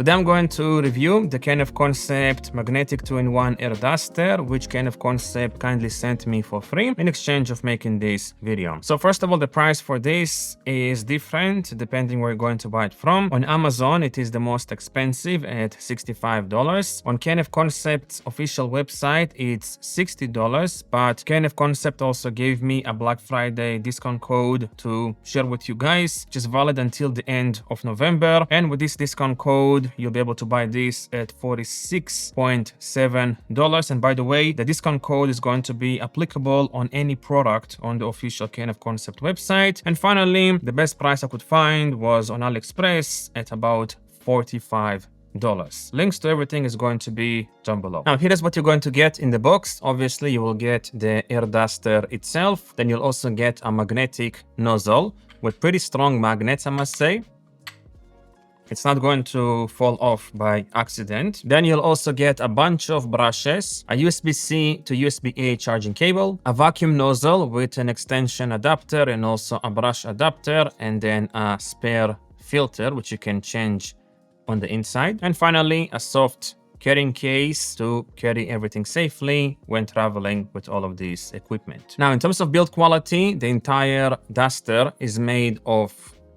Today I'm going to review the k&fconcept magnetic 2-in-1 air duster, which k&fconcept kindly sent me for free in exchange of making this video. So first of all, the price for this is different depending where you're going to buy it from. On Amazon, it is the most expensive at $65. On k&fconcept's official website, it's $60, but k&fconcept also gave me a Black Friday discount code to share with you guys, which is valid until the end of November. And with this discount code, you'll be able to buy this at $46.7. And by the way, the discount code is going to be applicable on any product on the official k&fconcept website. And finally, the best price I could find was on AliExpress at about $45. Links to everything is going to be down below. Now, here is what you're going to get in the box. Obviously, you will get the air duster itself. Then you'll also get a magnetic nozzle with pretty strong magnets, I must say. It's not going to fall off by accident. Then you'll also get a bunch of brushes, a USB-C to USB-A charging cable, a vacuum nozzle with an extension adapter and also a brush adapter, and then a spare filter, which you can change on the inside. And finally, a soft carrying case to carry everything safely when traveling with all of this equipment. Now, in terms of build quality, the entire duster is made of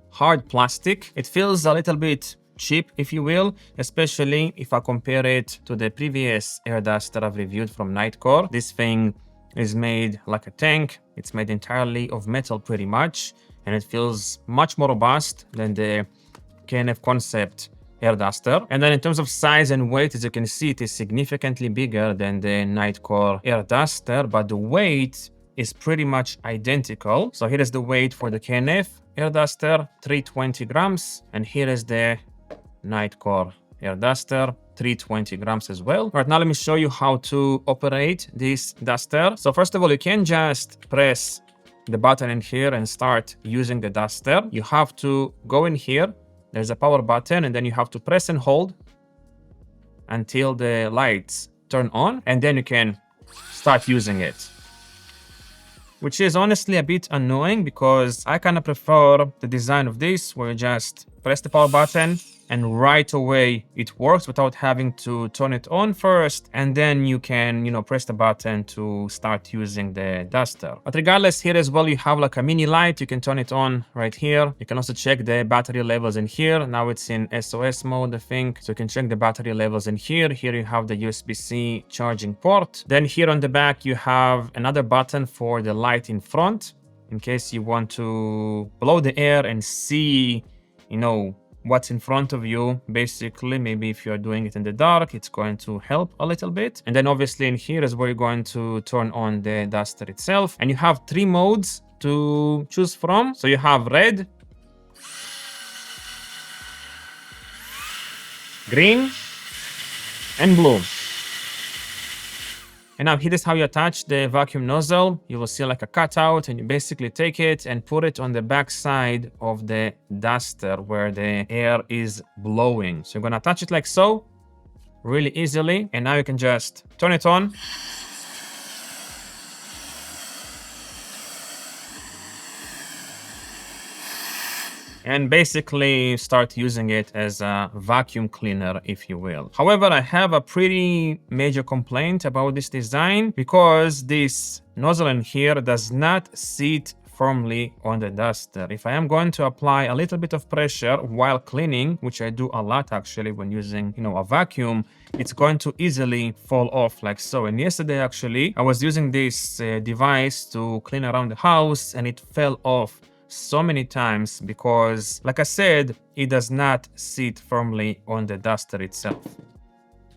hard plastic. It feels a little bit cheap, if you will, especially if I compare it to the previous air duster I've reviewed from Nightcore. This thing is made like a tank. It's made entirely of metal pretty much, and it feels much more robust than the k&fconcept air duster. And then in terms of size and weight, as you can see, it is significantly bigger than the Nightcore air duster, but the weight is pretty much identical. So here is the weight for the k&f air duster, 320 grams, and here is the Nightcore air duster, 320 grams as well. All right, now let me show you how to operate this duster. So first of all, you can just press the button in here and start using the duster. You have to go in here. There's a power button, and then you have to press and hold until the lights turn on, and then you can start using it. Which is honestly a bit annoying because I kind of prefer the design of this, where you just press the power button and right away it works without having to turn it on first, and then you can, press the button to start using the duster. But regardless, here as well, you have like a mini light. You can turn it on right here. You can also check the battery levels in here. Now it's in SOS mode, I think. So you can check the battery levels in here. Here you have the USB-C charging port. Then here on the back, you have another button for the light in front, in case you want to blow the air and see, what's in front of you. Basically, maybe if you're doing it in the dark, it's going to help a little bit. And then obviously in here is where you're going to turn on the duster itself. And you have 3 modes to choose from. So you have red, green, and blue. And now here is how you attach the vacuum nozzle. You will see like a cutout, and you basically take it and put it on the back side of the duster where the air is blowing. So you're gonna attach it like so, really easily. And now you can just turn it on. And basically start using it as a vacuum cleaner, if you will. However, I have a pretty major complaint about this design because this nozzle in here does not sit firmly on the duster. If I am going to apply a little bit of pressure while cleaning, which I do a lot actually when using, a vacuum, it's going to easily fall off like so. And yesterday actually, I was using this device to clean around the house, and it fell off so many times because, like I said, it does not sit firmly on the duster itself.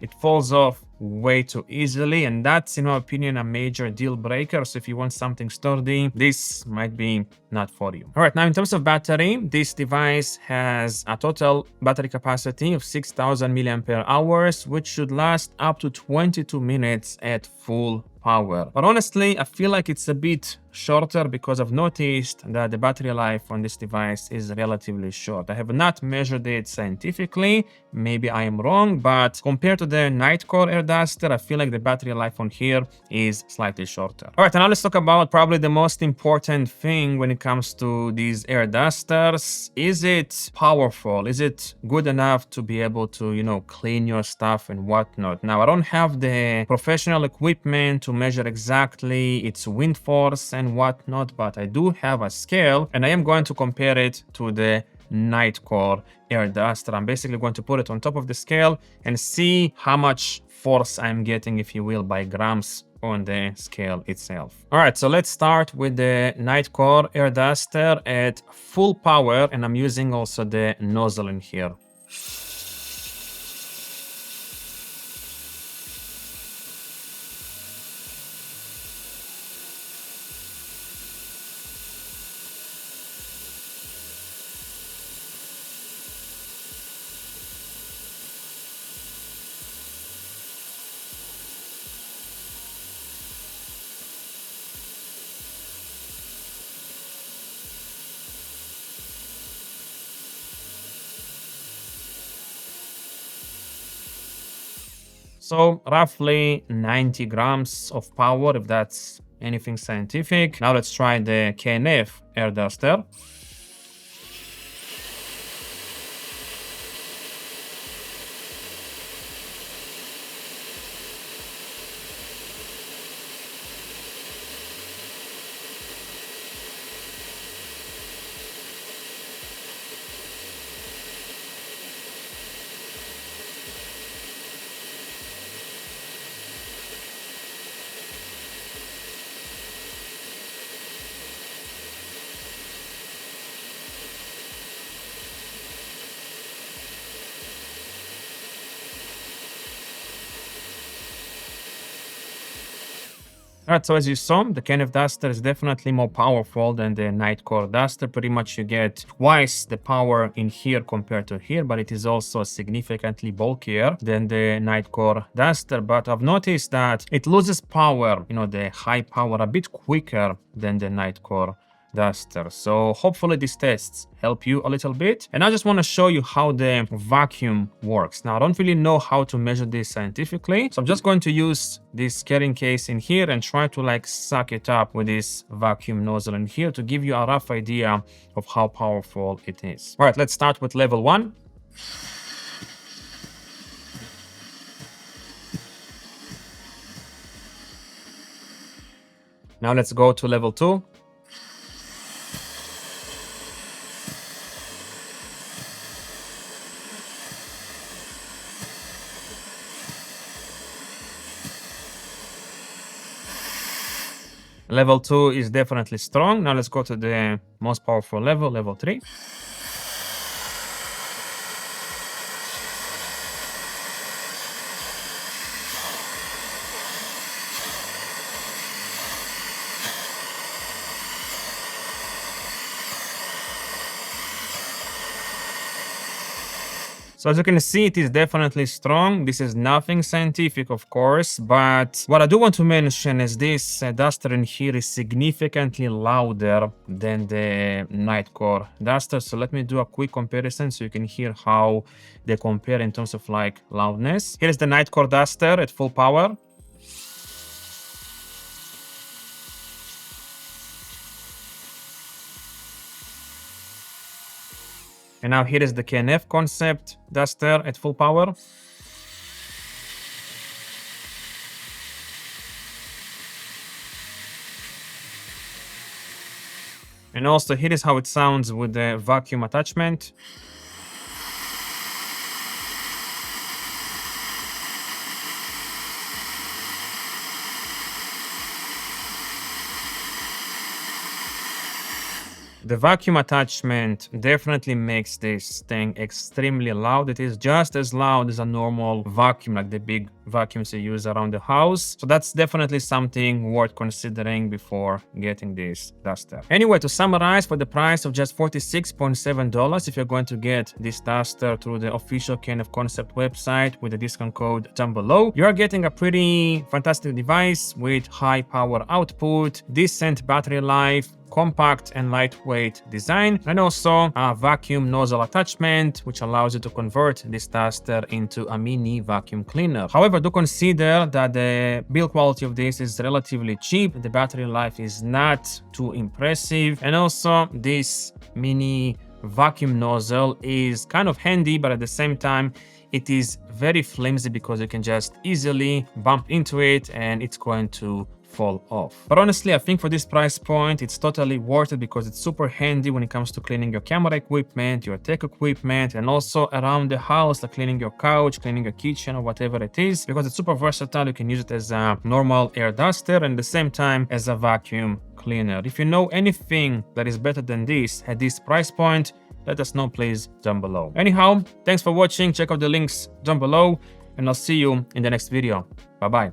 It falls off way too easily, and that's, in my opinion, a major deal breaker. So if you want something sturdy, this might be not for you. All right, now in terms of battery, this device has a total battery capacity of 6,000 milliampere hours, which should last up to 22 minutes at full power. But honestly, I feel like it's a bit shorter because I've noticed that the battery life on this device is relatively short. I have not measured it scientifically. Maybe I am wrong, but compared to the Nightcore air duster, I feel like the battery life on here is slightly shorter. All right, and now let's talk about probably the most important thing when it comes to these air dusters. Is it powerful? Is it good enough to be able to, you know, clean your stuff and whatnot? Now, I don't have the professional equipment to measure exactly its wind force and whatnot, but I do have a scale, and I am going to compare it to the Nightcore air duster. I'm basically going to put it on top of the scale and see how much force I'm getting, if you will, by grams on the scale itself. All right, so let's start with the Nightcore air duster at full power, and I'm using also the nozzle in here. So roughly 90 grams of power, if that's anything scientific. Now let's try the K&F air duster. Alright, so as you saw, the K&F duster is definitely more powerful than the Nightcore duster. Pretty much you get twice the power in here compared to here, but it is also significantly bulkier than the Nightcore duster. But I've noticed that it loses power, you know, the high power a bit quicker than the Nightcore duster. So hopefully these tests help you a little bit. And I just want to show you how the vacuum works. Now, I don't really know how to measure this scientifically, so I'm just going to use this carrying case in here and try to like suck it up with this vacuum nozzle in here to give you a rough idea of how powerful it is. All right, let's start with level 1. Now let's go to level 2. Level 2 is definitely strong. Now let's go to the most powerful level, level 3. So as you can see, it is definitely strong. This is nothing scientific, of course, but what I do want to mention is this duster in here is significantly louder than the Nightcore duster. So let me do a quick comparison so you can hear how they compare in terms of like loudness. Here's the Nightcore duster at full power. And now here is the k&fconcept duster at full power. And also here is how it sounds with the vacuum attachment. The vacuum attachment definitely makes this thing extremely loud. It is just as loud as a normal vacuum, like the big vacuums you use around the house. So that's definitely something worth considering before getting this duster. Anyway, to summarize, for the price of just $46.7, if you're going to get this duster through the official k&fconcept website with the discount code down below, you're getting a pretty fantastic device with high power output, decent battery life, compact and lightweight design, and also a vacuum nozzle attachment, which allows you to convert this duster into a mini vacuum cleaner. However, However, do consider that the build quality of this is relatively cheap, the battery life is not too impressive, and also this mini vacuum nozzle is kind of handy, but at the same time it is very flimsy because you can just easily bump into it and it's going to fall off. But honestly, I think for this price point, it's totally worth it because it's super handy when it comes to cleaning your camera equipment, your tech equipment, and also around the house, like cleaning your couch, cleaning your kitchen, or whatever it is, because it's super versatile. You can use it as a normal air duster and at the same time as a vacuum cleaner. If you know anything that is better than this at this price point, let us know please down below. Anyhow, thanks for watching. Check out the links down below and I'll see you in the next video. Bye bye.